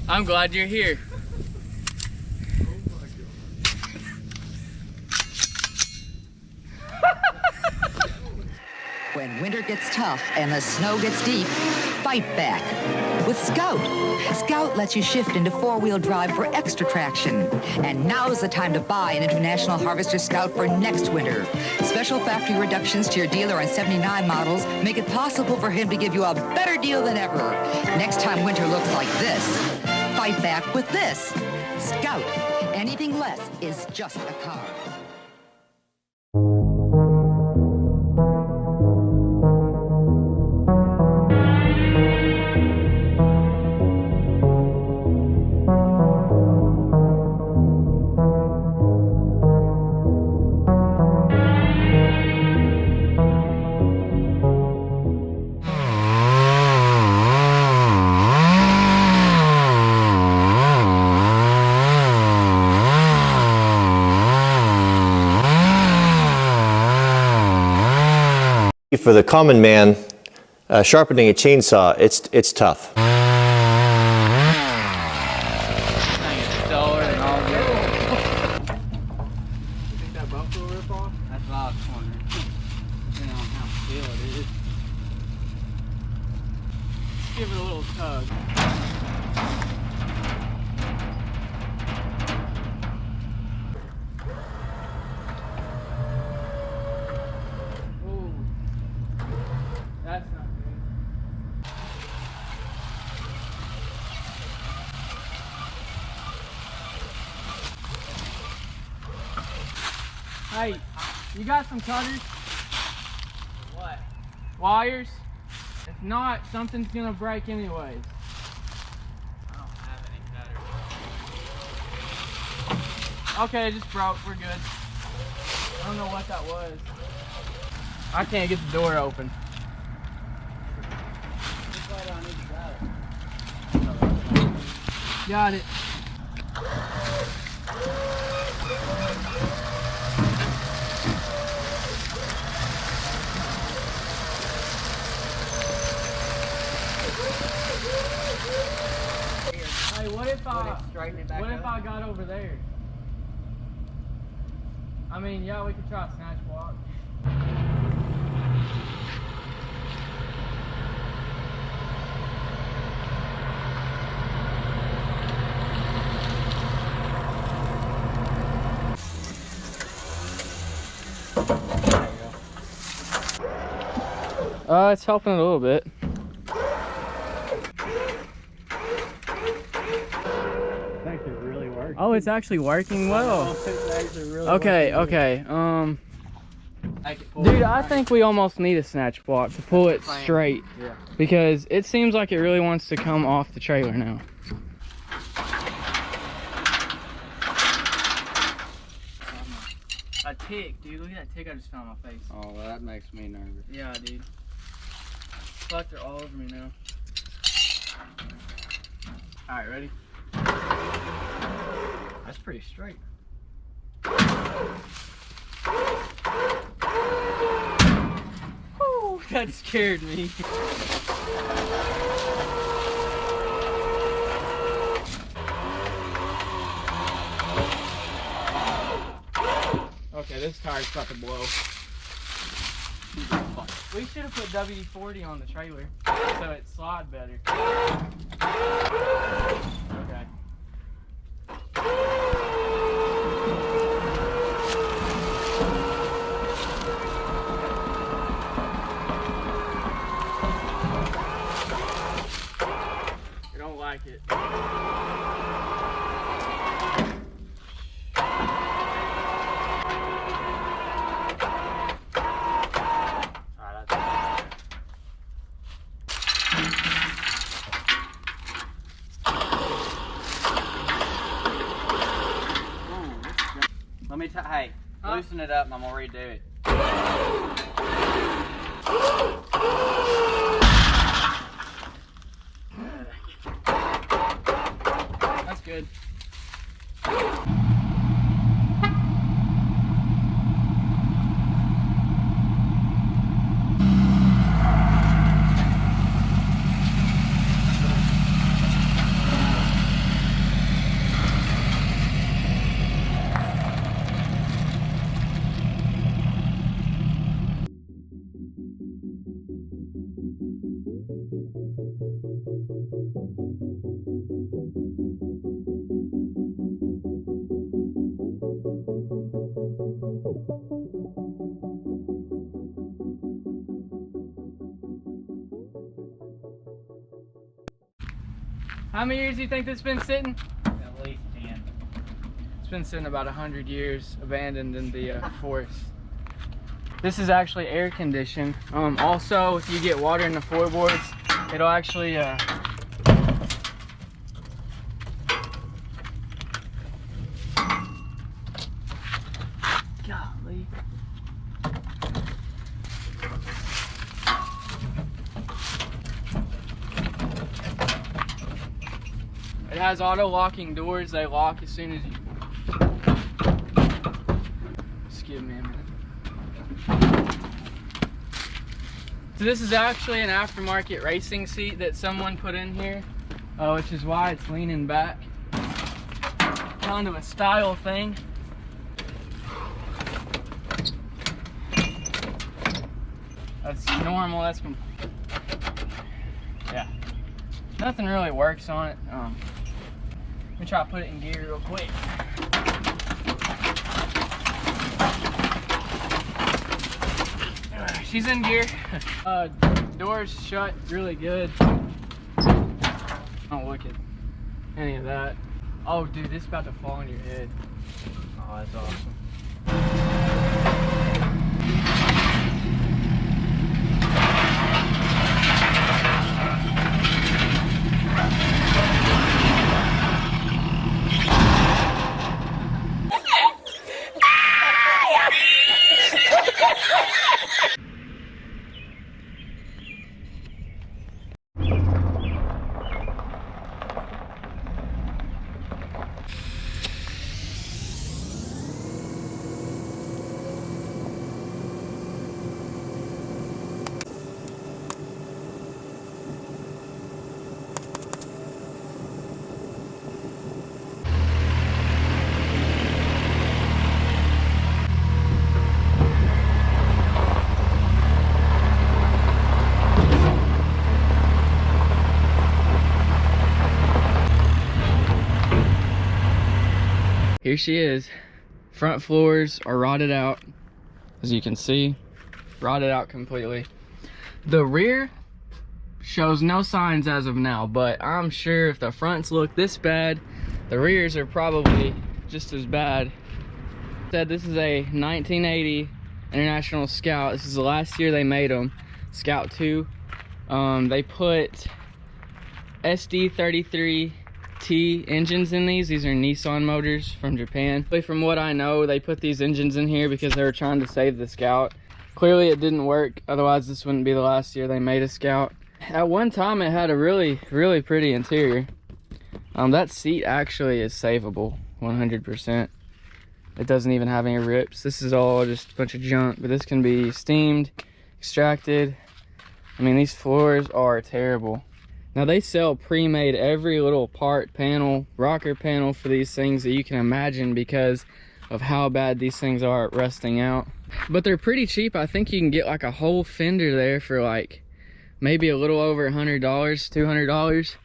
I'm glad you're here. When winter gets tough and the snow gets deep, fight back with Scout. Scout lets you shift into four-wheel drive for extra traction. And now's the time to buy an International Harvester Scout for next winter. Special factory reductions to your dealer on 79 models make it possible for him to give you a better deal than ever. Next time winter looks like this, fight back with this. Scout. Anything less is just a car. For the common man, sharpening a chainsaw, it's tough. Give it a little tug. Ooh. That's not good. Hey, you got some cutters? What? Wires? If not, something's gonna break anyways. I don't have any cutters. Okay, it just broke. We're good. I don't know what that was. I can't get the door open. Got it. Hey, what if I got over there? I mean, yeah, we could try a snatch block. It's helping a little bit. Oh, it's actually working well. Okay, okay. Dude, I think we almost need a snatch block to pull it straight. Yeah. Because it seems like it really wants to come off the trailer now. A tick, dude. Look at that tick I just found on my face. Oh, well, that makes me nervous. Yeah, dude. Fuck, they're all over me now. Alright, ready? That's pretty straight. Whew, that scared me. Okay, this tire's about to blow. We should have put WD-40 on the trailer so it slide better. Okay. I don't like it. Hey, loosen it up and I'm gonna redo it. How many years do you think this has been sitting? At least 10. It's been sitting about 100 years, abandoned in the forest. This is actually air conditioned. Also, if you get water in the floorboards, it'll actually golly. It has auto locking doors. They lock as soon as you. Excuse me a minute. So this is actually an aftermarket racing seat that someone put in here, which is why it's leaning back. Kind of a style thing. That's normal. That's yeah. Nothing really works on it. Let me try to put it in gear real quick. She's in gear. Doors shut really good. Don't look at any of that. Oh, dude, this is about to fall on your head. Oh, that's awesome. Here she is. Front floors are rotted out, as you can see, rotted out completely. The rear shows no signs as of now, but I'm sure if the fronts look this bad, the rears are probably just as bad. Said this is a 1980 International Scout. This is the last year they made them. Scout 2. They put SD33T engines in these. These are Nissan motors from Japan. From what I know, they put these engines in here because they were trying to save the Scout. Clearly it didn't work, otherwise this wouldn't be the last year they made a Scout. At one time it had a really pretty interior. That seat actually is savable 100%. It doesn't even have any rips. This is all just a bunch of junk, but this can be steamed, extracted. I mean, these floors are terrible. Now they sell pre-made every little part, panel, rocker panel for these things that you can imagine because of how bad these things are at rusting out. But they're pretty cheap. I think you can get like a whole fender there for like maybe a little over $100, $200.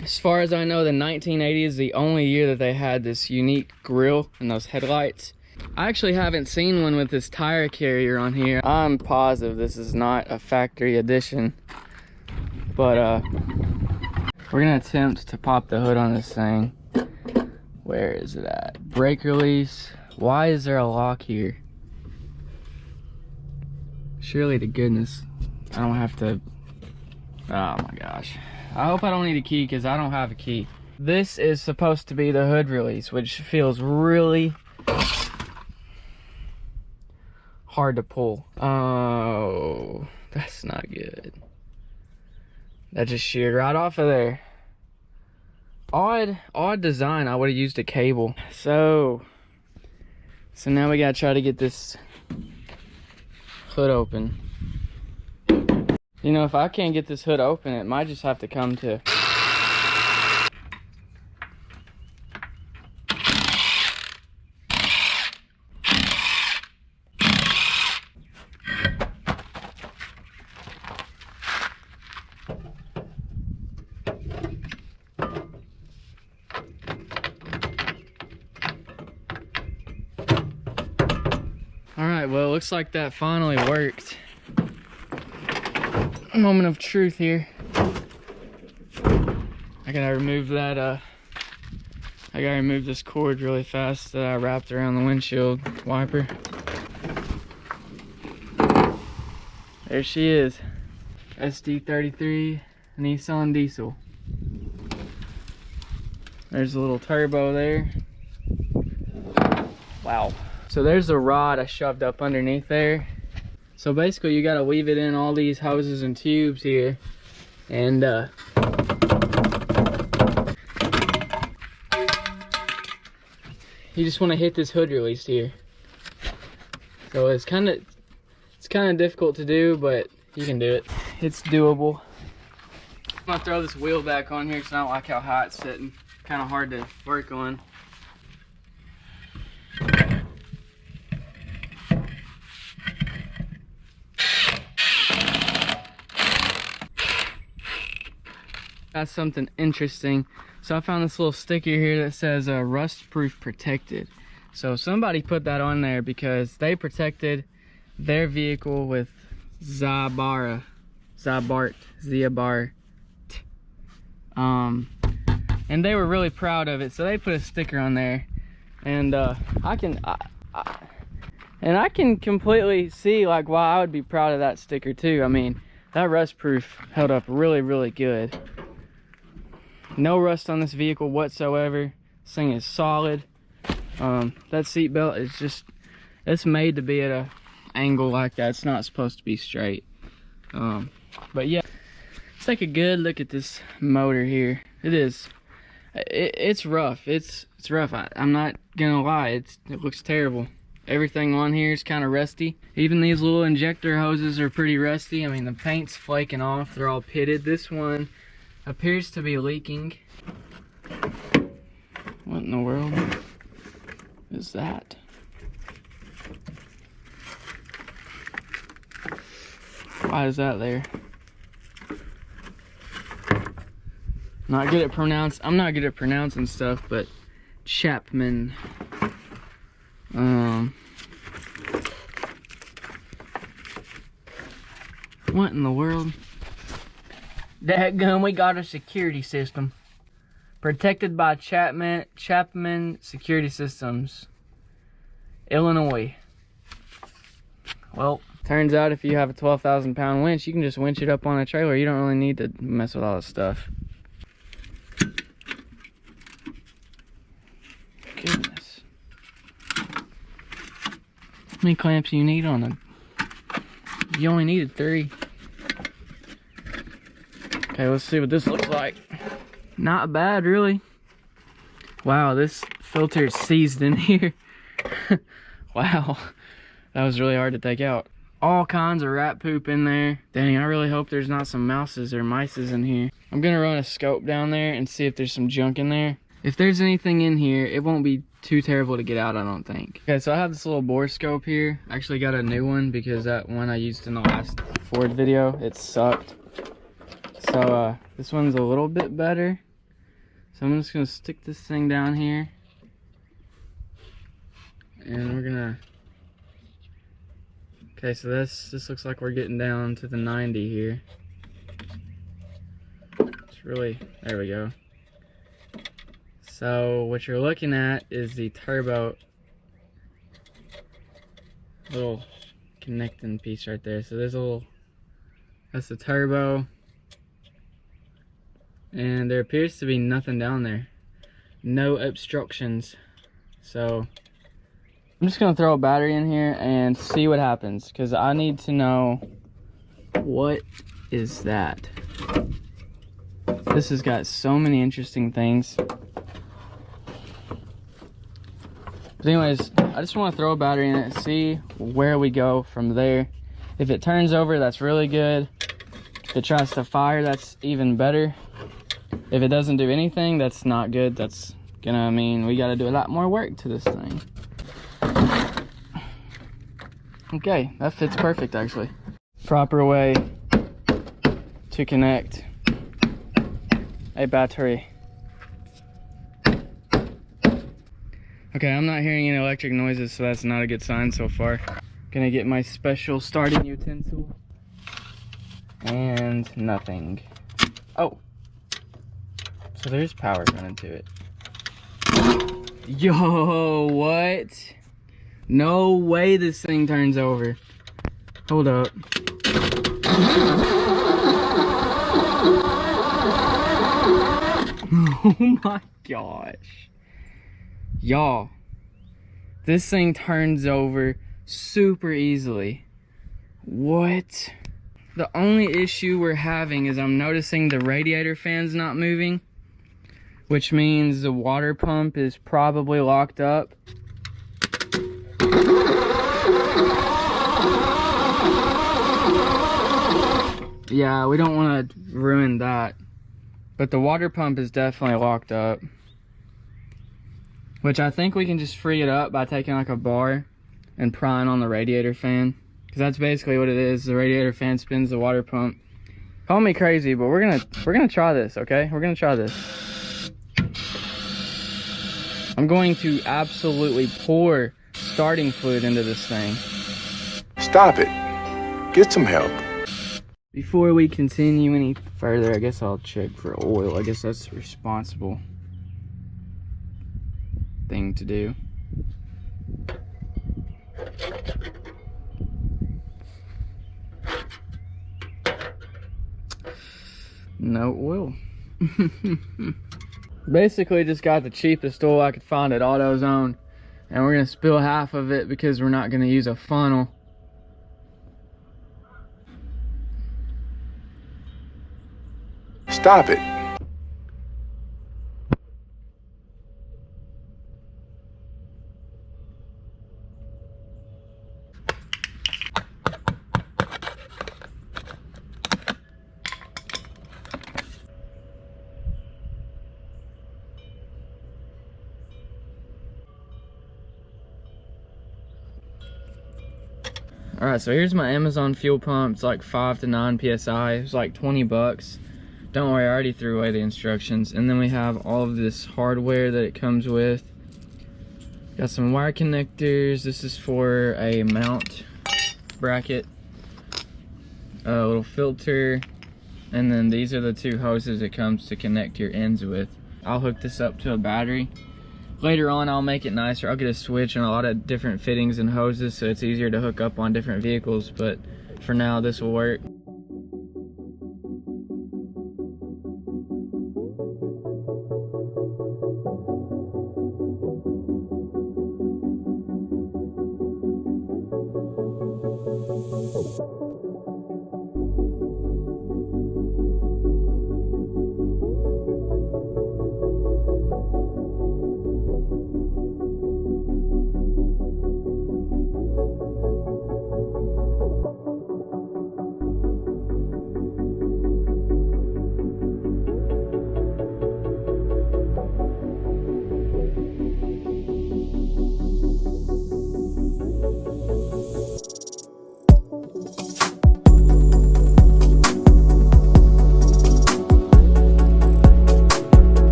As far as I know, the 1980 is the only year that they had this unique grille and those headlights. I actually haven't seen one with this tire carrier on here. I'm positive this is not a factory edition, but we're gonna attempt to pop the hood on this thing. Where is it at? Brake release. Why is there a lock here? Surely to goodness I don't have to. Oh my gosh. I hope I don't need a key because I don't have a key. This is supposed to be the hood release, which feels really hard to pull. Oh, that's not good. That just sheared right off of there. Odd design. I would have used a cable. So now we gotta try to get this hood open. You know, if I can't get this hood open, it might just have to come to. All right, well, it looks like that finally worked. Moment of truth here. I gotta remove that, I gotta remove this cord really fast that I wrapped around the windshield wiper. There she is. SD33 Nissan diesel. There's a little turbo there. Wow. So there's a rod I shoved up underneath there. So basically you gotta weave it in all these hoses and tubes here. And you just wanna hit this hood release here. So it's kinda difficult to do, but you can do it. It's doable. I'm gonna throw this wheel back on here because I don't like how high it's sitting. Kind of hard to work on. Got something interesting. So I found this little sticker here that says rust proof protected. So somebody put that on there because they protected their vehicle with Ziabart. And they were really proud of it, so they put a sticker on there. And I can completely see like why I would be proud of that sticker too. I mean, that rust proof held up really, really good. No rust on this vehicle whatsoever. This thing is solid. That seat belt is just, it's made to be at a angle like that. It's not supposed to be straight. But yeah, let's take a good look at this motor here. It's rough. It's rough. I'm not gonna lie, it looks terrible. Everything on here is kind of rusty. Even these little injector hoses are pretty rusty. I mean, the paint's flaking off. They're all pitted. This one appears to be leaking. What in the world is that? Why is that there? I'm not good at pronouncing stuff, but Chapman. What in the world? Dadgum, we got a security system. Protected by Chapman Security Systems, Illinois. Well, turns out if you have a 12,000 pound winch, you can just winch it up on a trailer. You don't really need to mess with all this stuff. Goodness. How many clamps do you need on them? You only needed 3. Okay, let's see what this looks like. Not bad, really. Wow, this filter is seized in here. Wow, that was really hard to take out. All kinds of rat poop in there. Dang, I really hope there's not some mouses or mices in here. I'm gonna run a scope down there and see if there's some junk in there. If there's anything in here, it won't be too terrible to get out, I don't think. Okay, so I have this little bore scope here. I actually got a new one because that one I used in the last Ford video, it sucked. So this one's a little bit better. So I'm just gonna stick this thing down here. And we're gonna, okay, so this looks like we're getting down to the 90 here. It's really, there we go. So what you're looking at is the turbo little connecting piece right there. So there's a little, that's the turbo. And there appears to be nothing down there. No obstructions. So I'm just gonna throw a battery in here and see what happens, because I need to know what is that. This has got so many interesting things. But anyways, I just want to throw a battery in it and see where we go from there. If it turns over, that's really good. If it tries to fire, that's even better. If it doesn't do anything, that's not good. That's gonna mean we gotta do a lot more work to this thing. Okay, that fits perfect actually. Proper way to connect a battery. Okay, I'm not hearing any electric noises, so that's not a good sign so far. Gonna get my special starting utensil. And nothing. Oh. So there's power running to it. Yo, what? No way this thing turns over. Hold up. Oh my gosh. Y'all, this thing turns over super easily. What? The only issue we're having is I'm noticing the radiator fan's not moving, which means the water pump is probably locked up. Yeah, we don't want to ruin that. But the water pump is definitely locked up. Which I think we can just free it up by taking like a bar and prying on the radiator fan. Because that's basically what it is. The radiator fan spins the water pump. Call me crazy, but we're gonna try this, okay? We're gonna try this. I'm going to absolutely pour starting fluid into this thing. Stop it. Get some help. Before we continue any further, I guess I'll check for oil. I guess that's the responsible thing to do. No oil. Basically just got the cheapest oil I could find at AutoZone, and we're gonna spill half of it because we're not gonna use a funnel. Stop it. Alright, so here's my Amazon fuel pump. It's like 5 to 9 PSI. It was like 20 bucks. Don't worry, I already threw away the instructions. And then we have all of this hardware that it comes with. Got some wire connectors. This is for a mount bracket. A little filter. And then these are the two hoses it comes to connect your ends with. I'll hook this up to a battery. Later on, I'll make it nicer. I'll get a switch and a lot of different fittings and hoses so it's easier to hook up on different vehicles. But for now, this will work.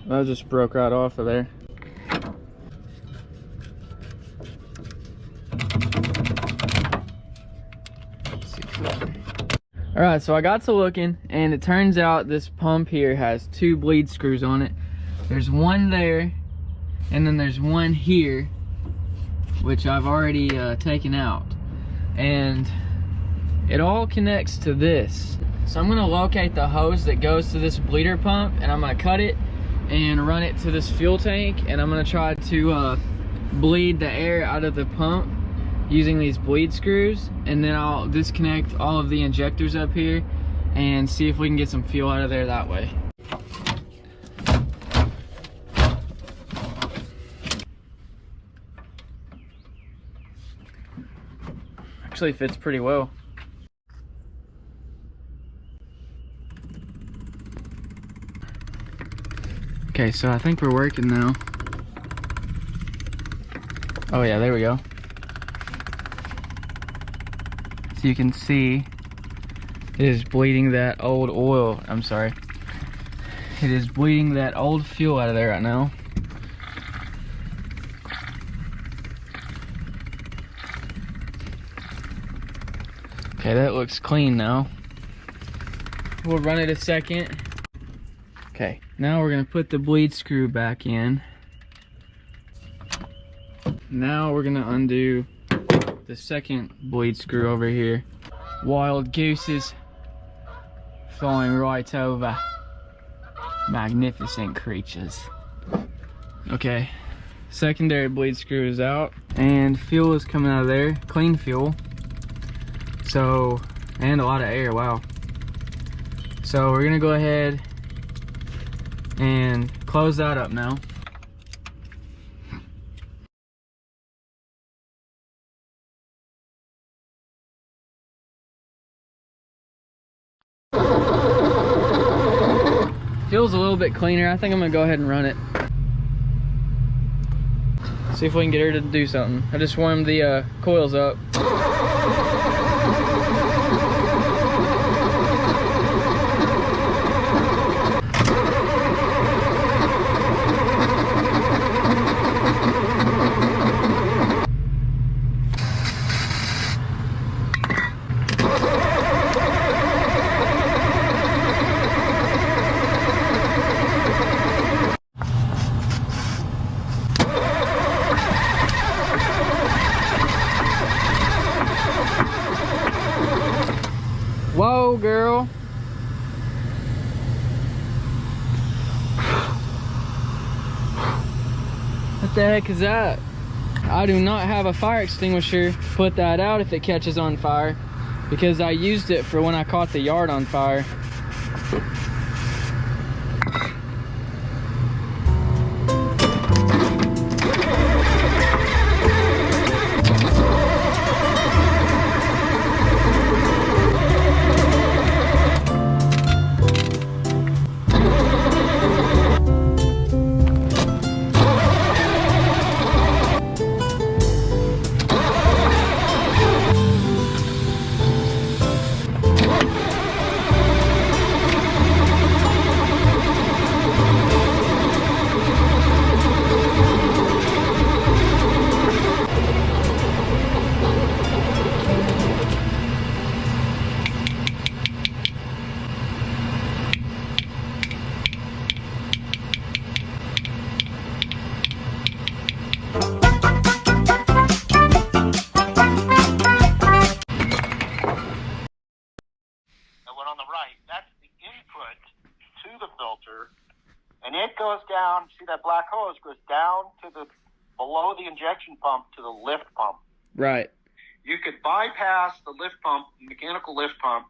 That just broke right off of there. Alright, so I got to looking, and it turns out this pump here has 2 bleed screws on it. There's one there, and then there's one here, which I've already taken out. And it all connects to this. So I'm gonna locate the hose that goes to this bleeder pump, and I'm gonna cut it and run it to this fuel tank, and I'm gonna try to bleed the air out of the pump using these bleed screws, and then I'll disconnect all of the injectors up here and see if we can get some fuel out of there that way. Actually fits pretty well. Okay, so I think we're working now. Oh yeah, there we go. So you can see it is bleeding that old oil. I'm sorry. It is bleeding that old fuel out of there right now. Okay, that looks clean now. We'll run it a second. Okay, now we're gonna put the bleed screw back in. Now we're gonna undo the second bleed screw over here. Wild gooses flying right over. Magnificent creatures. Okay, secondary bleed screw is out and fuel is coming out of there, clean fuel. So, and a lot of air, wow. So we're gonna go ahead and close that up now. Feels a little bit cleaner. I think I'm gonna go ahead and run it. See if we can get her to do something. I just warmed the coils up. Whoa, girl. What the heck is that? I do not have a fire extinguisher. Put that out if it catches on fire, because I used it for when I caught the yard on fire. And it goes down, see that black hose goes down to the below the injection pump to the lift pump. Right. You could bypass the lift pump, mechanical lift pump,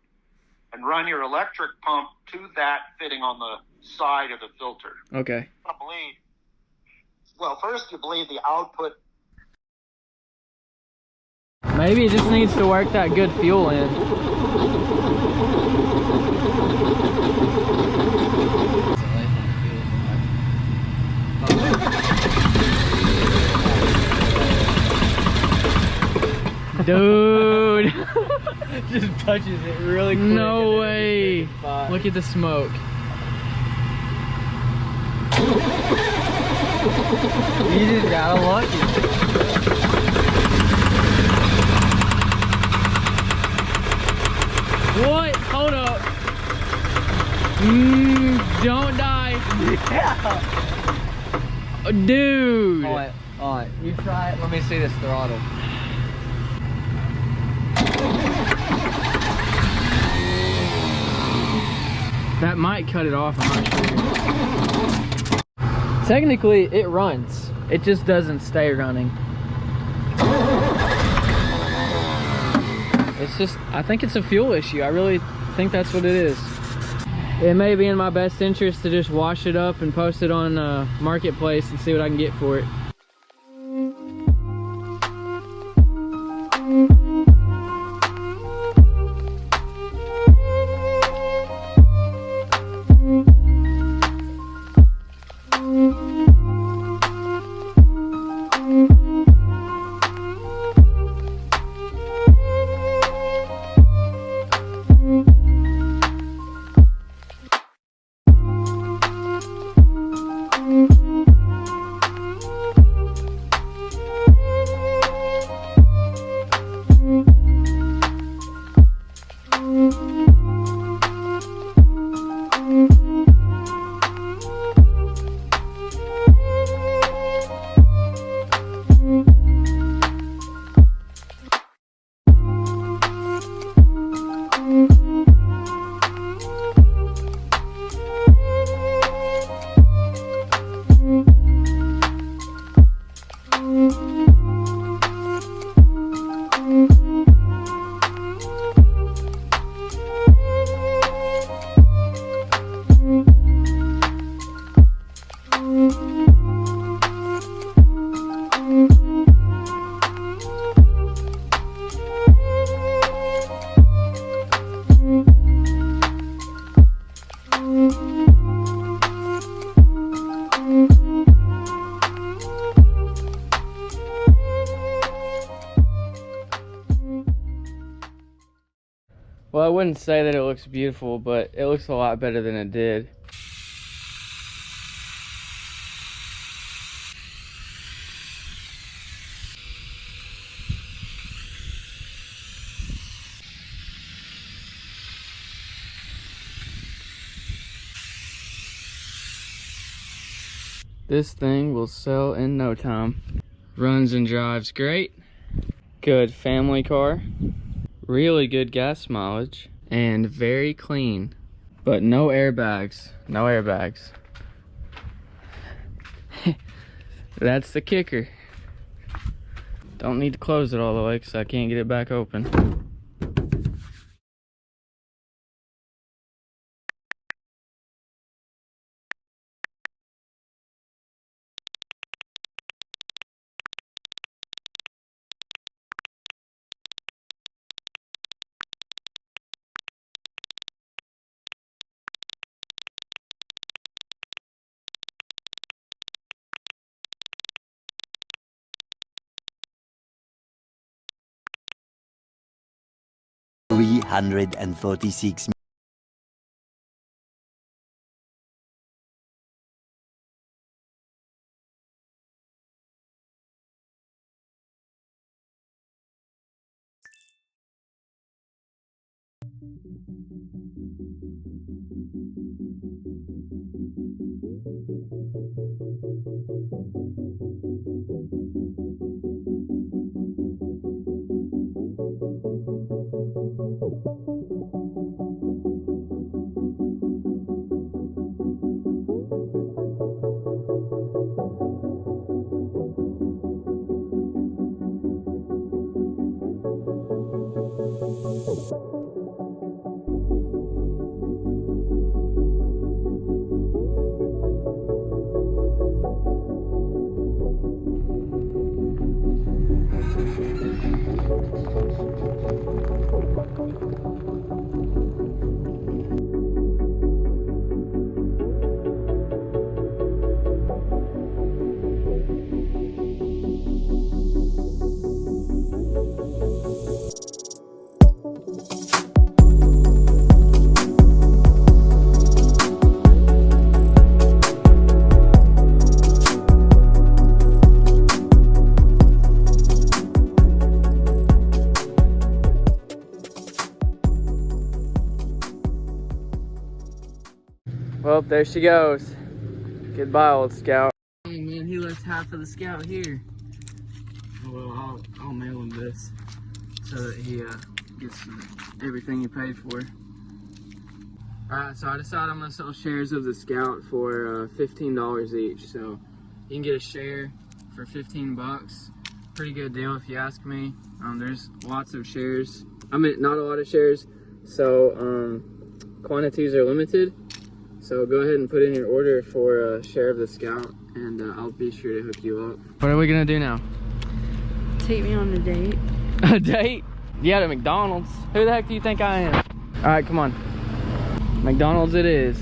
and run your electric pump to that fitting on the side of the filter. Okay. You want to bleed. Well, first you bleed the output. Maybe it just needs to work that good fuel in. Dude. Just touches it really quick. No way. Look at the smoke. You just got lucky. What? Hold up. Don't die. Yeah. Dude. Alright. You try it. Let me see this throttle. That might cut it off, I'm not sure. Technically, it runs. It just doesn't stay running. It's just, I think it's a fuel issue. I really I think that's what it is. It may be in my best interest to just wash it up and post it on Marketplace and see what I can get for it. Well, I wouldn't say that it looks beautiful, but it looks a lot better than it did. This thing will sell in no time. Runs and drives great. Good family car. Really good gas mileage. And very clean. But no airbags. No airbags. That's the kicker. Don't need to close it all the way because I can't get it back open. $346. Well, there she goes. Goodbye, old Scout. Hey man, he left half of the Scout here. Well, I'll mail him this so that he gets everything he paid for. Alright, so I decided I'm gonna sell shares of the Scout for $15 each. So you can get a share for 15 bucks. Pretty good deal if you ask me. There's lots of shares. I mean, not a lot of shares, So quantities are limited. So go ahead and put in your order for a share of the Scout, and I'll be sure to hook you up. What are we gonna do now? Take me on a date. A date? Yeah, to McDonald's. Who the heck do you think I am? All right, come on. McDonald's it is.